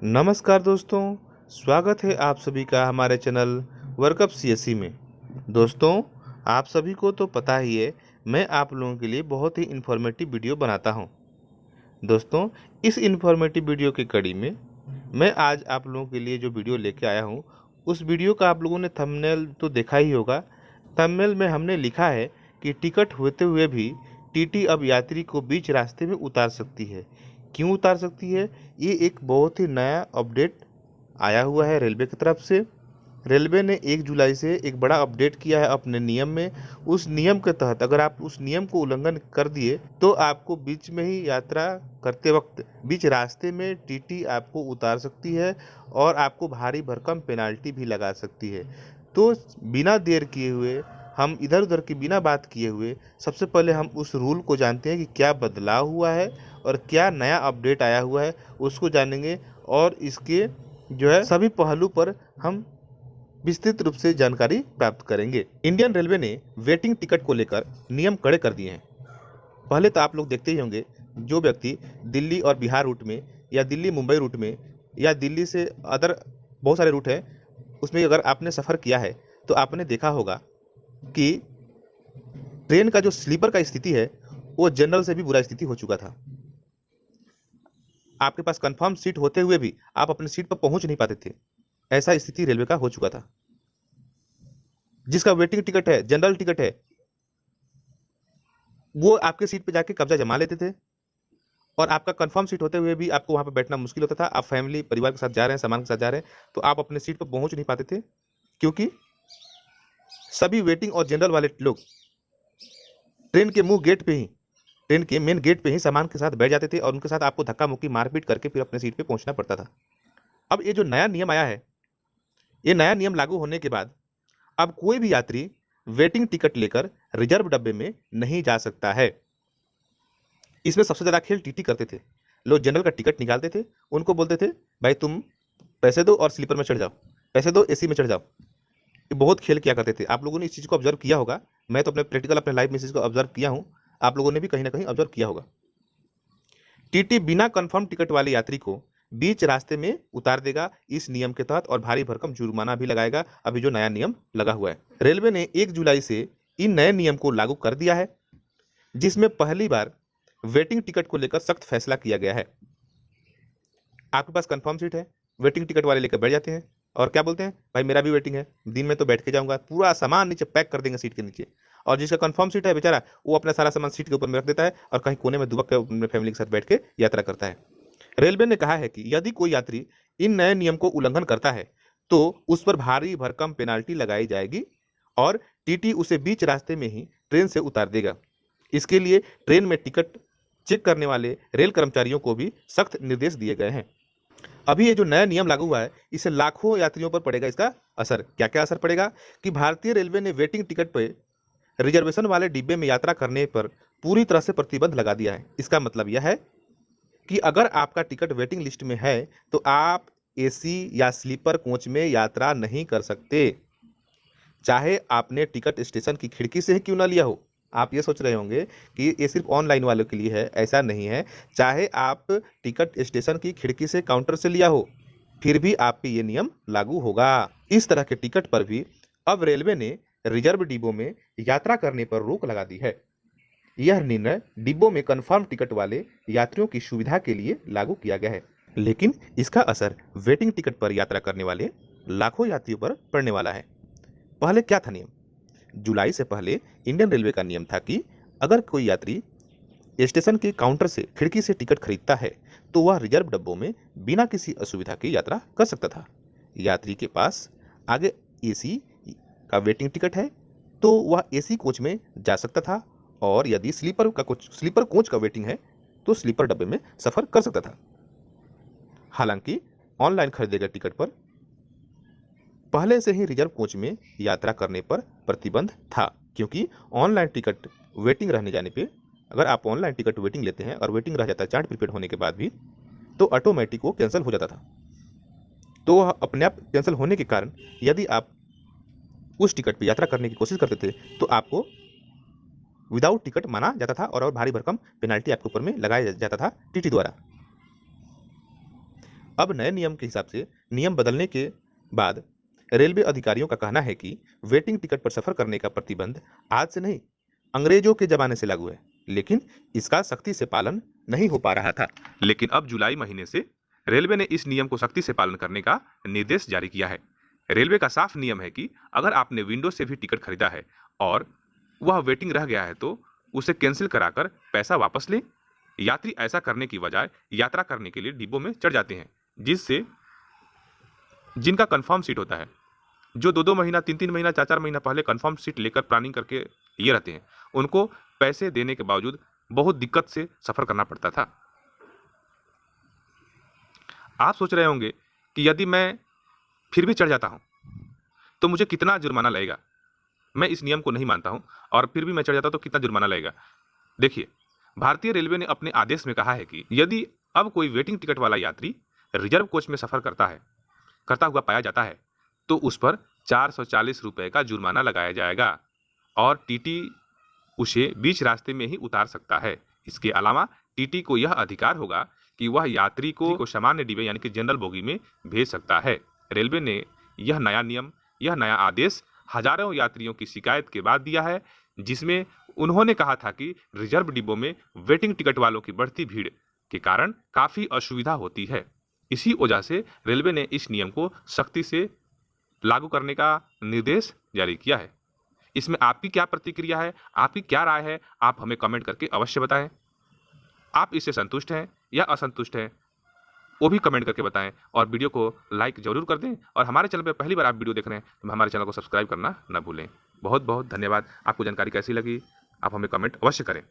नमस्कार दोस्तों, स्वागत है आप सभी का हमारे चैनल वर्कअप सीएससी में। दोस्तों, आप सभी को तो पता ही है, मैं आप लोगों के लिए बहुत ही इन्फॉर्मेटिव वीडियो बनाता हूं। दोस्तों, इस इन्फॉर्मेटिव वीडियो की कड़ी में मैं आज आप लोगों के लिए जो वीडियो लेके आया हूं, उस वीडियो का आप लोगों ने थंबनेल तो देखा ही होगा। थंबनेल में हमने लिखा है कि टिकट होते हुए भी टीटी अब यात्री को बीच रास्ते में उतार सकती है। क्यों उतार सकती है? ये एक बहुत ही नया अपडेट आया हुआ है रेलवे की तरफ से। रेलवे ने 1 जुलाई से एक बड़ा अपडेट किया है अपने नियम में। उस नियम के तहत अगर आप उस नियम को उल्लंघन कर दिए तो आपको बीच में ही यात्रा करते वक्त बीच रास्ते में टीटी आपको उतार सकती है और आपको भारी भरकम पेनाल्टी भी लगा सकती है। तो बिना देर किए हुए, हम इधर उधर की बिना बात किए हुए, सबसे पहले हम उस रूल को जानते हैं कि क्या बदलाव हुआ है और क्या नया अपडेट आया हुआ है, उसको जानेंगे और इसके जो है सभी पहलू पर हम विस्तृत रूप से जानकारी प्राप्त करेंगे। इंडियन रेलवे ने वेटिंग टिकट को लेकर नियम कड़े कर दिए हैं। पहले तो आप लोग देखते ही होंगे, जो व्यक्ति दिल्ली और बिहार रूट में या दिल्ली मुंबई रूट में या दिल्ली से अदर बहुत सारे रूट हैं, उसमें अगर आपने सफ़र किया है तो आपने देखा होगा कि ट्रेन का जो स्लीपर का स्थिति है वो जनरल से भी बुरा स्थिति हो चुका था। आपके पास कंफर्म सीट होते हुए भी आप अपनी सीट पर पहुंच नहीं पाते थे। ऐसा स्थिति रेलवे का हो चुका था। जिसका वेटिंग टिकट है, जनरल टिकट है, वो आपके सीट पे जाके कब्जा जमा लेते थे और आपका कंफर्म सीट होते हुए भी आपको वहां पे बैठना मुश्किल होता था। आप फैमिली परिवार के साथ जा रहे हैं, सामान के साथ जा रहे हैं, तो आप अपने सीट पर पहुंच नहीं पाते थे, क्योंकि सभी वेटिंग और जनरल वाले लोग ट्रेन के मुंह गेट पे ही, ट्रेन के मेन गेट पे ही सामान के साथ बैठ जाते थे और उनके साथ आपको धक्का मुक्की मारपीट करके फिर अपने सीट पे पहुंचना पड़ता था। अब ये जो नया नियम आया है, ये नया नियम लागू होने के बाद अब कोई भी यात्री वेटिंग टिकट लेकर रिजर्व डब्बे में नहीं जा सकता है। इसमें सबसे ज्यादा खेल टीटी करते थे। लोग जनरल का टिकट निकालते थे, उनको बोलते थे भाई तुम पैसे दो और स्लीपर में चढ़ जाओ, पैसे दो एसी में चढ़ जाओ। ये बहुत खेल किया करते थे। आप लोगों ने इस चीज को ऑब्जर्व किया होगा। मैं तो अपने प्रैक्टिकल अपने लाइफ में इस चीज को ऑब्जर्व किया हूं। आप लोगों ने भी कहीं ना कहीं ऑब्जर्व किया होगा। टीटी बिना कंफर्म टिकट वाले यात्री को बीच रास्ते में उतार देगा इस नियम के तहत और भारी भरकम जुर्माना भी लगाएगा। अभी जो नया नियम लगा हुआ है, रेलवे ने 1 जुलाई से इन नए नियम को लागू कर दिया है, जिसमें पहली बार वेटिंग टिकट को लेकर सख्त फैसला किया गया है। आपके पास कंफर्म सीट है, वेटिंग टिकट वाले लेकर बैठ जाते हैं और क्या बोलते हैं, भाई मेरा भी वेटिंग है, दिन में तो बैठ के जाऊंगा, पूरा सामान नीचे पैक कर देंगे सीट के नीचे। और जिसका कंफर्म सीट है बेचारा, वो अपना सारा सामान सीट के ऊपर में रख देता है और कहीं कोने में दुबक के अपने फैमिली के साथ बैठ के यात्रा करता है। रेलवे ने कहा है कि यदि कोई यात्री इन नए नियम को उल्लंघन करता है तो उस पर भारी भरकम पेनाल्टी लगाई जाएगी और टीटी उसे बीच रास्ते में ही ट्रेन से उतार देगा। इसके लिए ट्रेन में टिकट चेक करने वाले रेल कर्मचारियों को भी सख्त निर्देश दिए गए हैं। अभी ये जो नया नियम लागू हुआ है, इससे लाखों यात्रियों पर पड़ेगा इसका असर। क्या क्या असर पड़ेगा कि भारतीय रेलवे ने वेटिंग टिकट पे रिजर्वेशन वाले डिब्बे में यात्रा करने पर पूरी तरह से प्रतिबंध लगा दिया है। इसका मतलब यह है कि अगर आपका टिकट वेटिंग लिस्ट में है तो आप एसी या स्लीपर कोच में यात्रा नहीं कर सकते, चाहे आपने टिकट स्टेशन की खिड़की से ही क्यों ना लिया हो। आप ये सोच रहे होंगे कि ये सिर्फ ऑनलाइन वालों के लिए है, ऐसा नहीं है। चाहे आप टिकट स्टेशन की खिड़की से, काउंटर से लिया हो, फिर भी आप पे ये नियम लागू होगा। इस तरह के टिकट पर भी अब रेलवे ने रिजर्व डिब्बों में यात्रा करने पर रोक लगा दी है। यह निर्णय डिब्बों में कंफर्म टिकट वाले यात्रियों की सुविधा के लिए लागू किया गया है, लेकिन इसका असर वेटिंग टिकट पर यात्रा करने वाले लाखों यात्रियों पर पड़ने वाला है। पहले क्या था नियम? जुलाई से पहले इंडियन रेलवे का नियम था कि अगर कोई यात्री स्टेशन के काउंटर से, खिड़की से टिकट खरीदता है तो वह रिजर्व डब्बों में बिना किसी असुविधा की यात्रा कर सकता था। यात्री के पास आगे एसी का वेटिंग टिकट है तो वह एसी कोच में जा सकता था और यदि स्लीपर कोच का वेटिंग है तो स्लीपर डब्बे में सफर कर सकता था। हालांकि ऑनलाइन खरीदे गए टिकट पर पहले से ही रिजर्व कोच में यात्रा करने पर प्रतिबंध था, क्योंकि ऑनलाइन टिकट वेटिंग रहने जाने पे, अगर आप ऑनलाइन टिकट वेटिंग लेते हैं और वेटिंग रह जाता है चार्ट प्रीपेड होने के बाद भी, तो ऑटोमेटिक वो कैंसिल हो जाता था। तो वह अपने आप कैंसिल होने के कारण यदि आप उस टिकट पर यात्रा करने की कोशिश करते थे तो आपको विदाउट टिकट माना जाता था और भारी भरकम पेनाल्टी आपके ऊपर में लगाया जाता था टीटी द्वारा। अब नए नियम के हिसाब से नियम बदलने के बाद रेलवे अधिकारियों का कहना है कि वेटिंग टिकट पर सफर करने का प्रतिबंध आज से नहीं, अंग्रेजों के जमाने से लागू है, लेकिन इसका सख्ती से पालन नहीं हो पा रहा था। लेकिन अब जुलाई महीने से रेलवे ने इस नियम को सख्ती से पालन करने का निर्देश जारी किया है। रेलवे का साफ नियम है कि अगर आपने विंडो से भी टिकट खरीदा है और वह वेटिंग रह गया है तो उसे कैंसिल कराकर पैसा वापस लें। यात्री ऐसा करने की बजाय यात्रा करने के लिए डिब्बों में चढ़ जाते हैं, जिससे जिनका कंफर्म सीट होता है, जो 2-2 महीना 3-3 महीना 4-4 महीना पहले कंफर्म सीट लेकर प्लानिंग करके लिए रहते हैं, उनको पैसे देने के बावजूद बहुत दिक्कत से सफर करना पड़ता था। आप सोच रहे होंगे कि यदि मैं फिर भी चढ़ जाता हूं तो मुझे कितना जुर्माना लगेगा। मैं इस नियम को नहीं मानता हूं और फिर भी मैं चढ़ जाता तो कितना जुर्माना लगेगा। देखिए, भारतीय रेलवे ने अपने आदेश में कहा है कि यदि अब कोई वेटिंग टिकट वाला यात्री रिजर्व कोच में सफर करता हुआ पाया जाता है तो उस पर 440 रुपए का जुर्माना लगाया जाएगा और टीटी उसे बीच रास्ते में ही उतार सकता है। इसके अलावा टीटी को यह अधिकार होगा कि वह यात्री को सामान्य डिब्बे यानी कि जनरल बोगी में भेज सकता है। रेलवे ने यह नया आदेश हजारों यात्रियों की शिकायत के बाद दिया है, जिसमें उन्होंने कहा था कि रिजर्व डिब्बों में वेटिंग टिकट वालों की बढ़ती भीड़ के कारण काफी असुविधा होती है। इसी वजह से रेलवे ने इस नियम को सख्ती से लागू करने का निर्देश जारी किया है। इसमें आपकी क्या प्रतिक्रिया है, आपकी क्या राय है, आप हमें कमेंट करके अवश्य बताएं। आप इससे संतुष्ट हैं या असंतुष्ट हैं, वो भी कमेंट करके बताएं और वीडियो को लाइक जरूर कर दें। और हमारे चैनल पर पहली बार आप वीडियो देख रहे हैं तो हमारे चैनल को सब्सक्राइब करना न भूलें। बहुत बहुत धन्यवाद। आपको जानकारी कैसी लगी आप हमें कमेंट अवश्य करें।